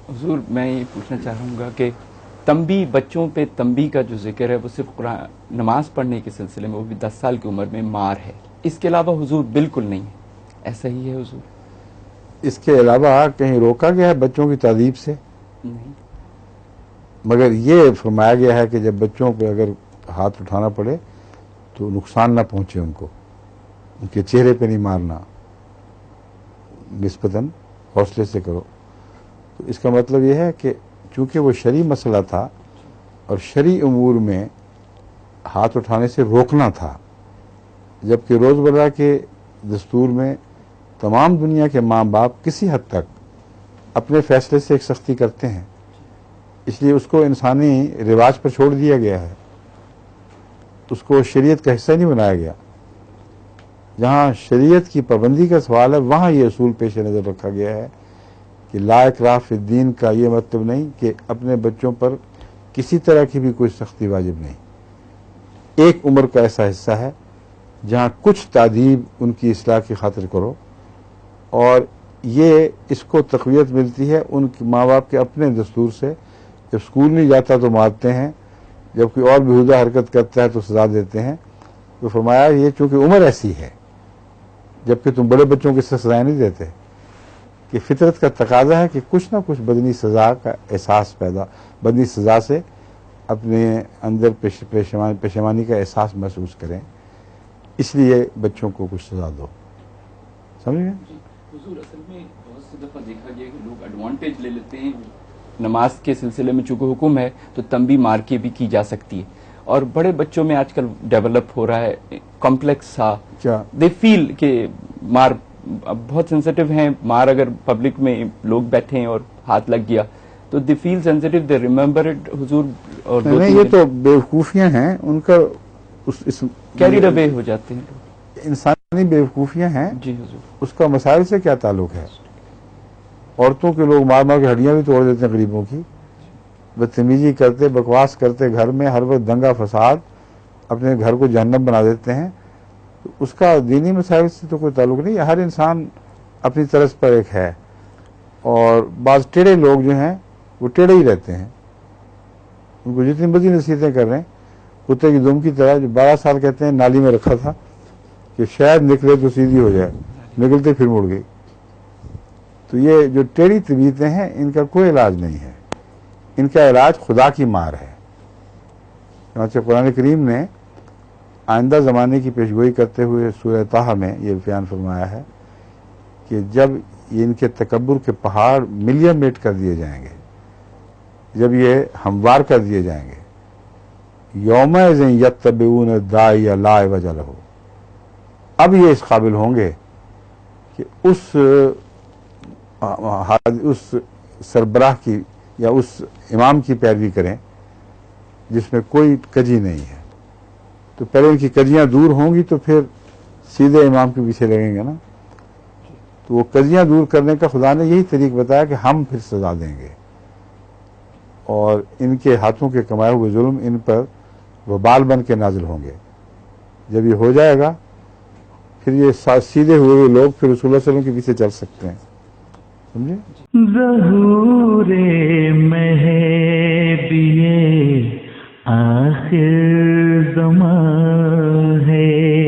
حضور میں یہ پوچھنا چاہوں گا کہ تنبیہ، بچوں پہ تنبیہ کا جو ذکر ہے وہ صرف قرآن نماز پڑھنے کے سلسلے میں، وہ بھی 10 سال کی عمر میں مار ہے، اس کے علاوہ حضور بالکل نہیں ہے، ایسا ہی ہے حضور؟ اس کے علاوہ کہیں روکا گیا ہے بچوں کی تعذیب سے؟ نہیں۔ مگر یہ فرمایا گیا ہے کہ جب بچوں پہ اگر ہاتھ اٹھانا پڑے تو نقصان نہ پہنچے ان کو، ان کے چہرے پہ نہیں مارنا، نسبتاً حوصلے سے کرو. تو اس کا مطلب یہ ہے کہ چونکہ وہ شرعی مسئلہ تھا اور شرعی امور میں ہاتھ اٹھانے سے روکنا تھا، جبکہ روزمرہ کے دستور میں تمام دنیا کے ماں باپ کسی حد تک اپنے فیصلے سے ایک سختی کرتے ہیں، اس لیے اس کو انسانی رواج پر چھوڑ دیا گیا ہے، اس کو شریعت کا حصہ نہیں بنایا گیا. جہاں شریعت کی پابندی کا سوال ہے وہاں یہ اصول پیش نظر رکھا گیا ہے کہ لا اکراہ فی الدین کا یہ مطلب نہیں کہ اپنے بچوں پر کسی طرح کی بھی کوئی سختی واجب نہیں. ایک عمر کا ایسا حصہ ہے جہاں کچھ تادیب ان کی اصلاح کی خاطر کرو، اور یہ اس کو تقویت ملتی ہے ان کے ماں باپ کے اپنے دستور سے. جب اسکول نہیں جاتا تو مارتے ہیں، جب کوئی اور بیہودہ حرکت کرتا ہے تو سزا دیتے ہیں. تو فرمایا یہ چونکہ عمر ایسی ہے، جبکہ تم بڑے بچوں کو اس سے سزائیں نہیں دیتے، کہ فطرت کا تقاضا ہے کہ کچھ نہ کچھ بدنی سزا کا احساس بدنی سزا سے اپنے اندر پشیمانی کا احساس محسوس کریں، اس لیے بچوں کو کچھ سزا دو. سمجھ گئے؟ حضور اصل میں بہت سی دفعہ دیکھا گیا کہ لوگ ایڈوانٹیج لے لیتے ہیں، نماز کے سلسلے میں چونکہ حکم ہے تو تنبیہ مار کے بھی کی جا سکتی ہے، اور بڑے بچوں میں آج کل ڈیولپ ہو رہا ہے کمپلیکس سا، کیا دے فیل کہ مار بہت سینسیٹیو ہیں، مار اگر پبلک میں لوگ بیٹھے ہیں اور ہاتھ لگ گیا تو دے فیل سینسیٹیو، دے ریمبر اٹ حضور. اور نہیں، یہ تو بیوقوفیاں ہیں ان کا، کیریڈ اوے ہو جاتے ہیں لوگ. انسانی بیوقوفیاں ہیں. جی حضور. اس کا مسائل سے کیا تعلق ہے؟ عورتوں کے لوگ مار مار کے ہڈیاں بھی توڑ دیتے ہیں غریبوں کی، بدتمیزی کرتے، بکواس کرتے، گھر میں ہر وقت دنگا فساد، اپنے گھر کو جہنم بنا دیتے ہیں. تو اس کا دینی مسائل سے تو کوئی تعلق نہیں ہے. ہر انسان اپنی طرز پر ایک ہے، اور بعض ٹیڑے لوگ جو ہیں وہ ٹیڑے ہی رہتے ہیں. ان کو جتنی بڑی نصیحتیں کر رہے ہیں، کتے کی دم کی طرح، جو 12 سال کہتے ہیں نالی میں رکھا تھا کہ شاید نکلے تو سیدھی ہو جائے، نکلتے پھر مڑ گئی. تو یہ جو ٹیڑھی طبیعتیں ہیں ان کا کوئی علاج نہیں ہے، ان کا علاج خدا کی مار ہے. چنانچہ قرآن کریم نے آئندہ زمانے کی پیشگوئی کرتے ہوئے سورہ طٰہٰ میں یہ بیان فرمایا ہے کہ جب یہ ان کے تکبر کے پہاڑ ملین میٹ کر دیے جائیں گے، جب یہ ہموار کر دیے جائیں گے، یومئذ یتبعون الداعی لا عوج لہ، اب یہ اس قابل ہوں گے کہ اس سربراہ کی یا اس امام کی پیروی کریں جس میں کوئی کجی نہیں ہے. تو پہلے ان کی کجیاں دور ہوں گی تو پھر سیدھے امام کے پیچھے لگیں گے نا. تو وہ کجیاں دور کرنے کا خدا نے یہی طریق بتایا کہ ہم پھر سزا دیں گے، اور ان کے ہاتھوں کے کمائے ہوئے ظلم ان پر وبال بن کے نازل ہوں گے. جب یہ ہو جائے گا پھر یہ سیدھے ہوئے لوگ پھر رسول اللہ صلی اللہ علیہ وسلم کے پیچھے چل سکتے ہیں. سمجھے؟ ظہور مہدی آخر زمان ہے.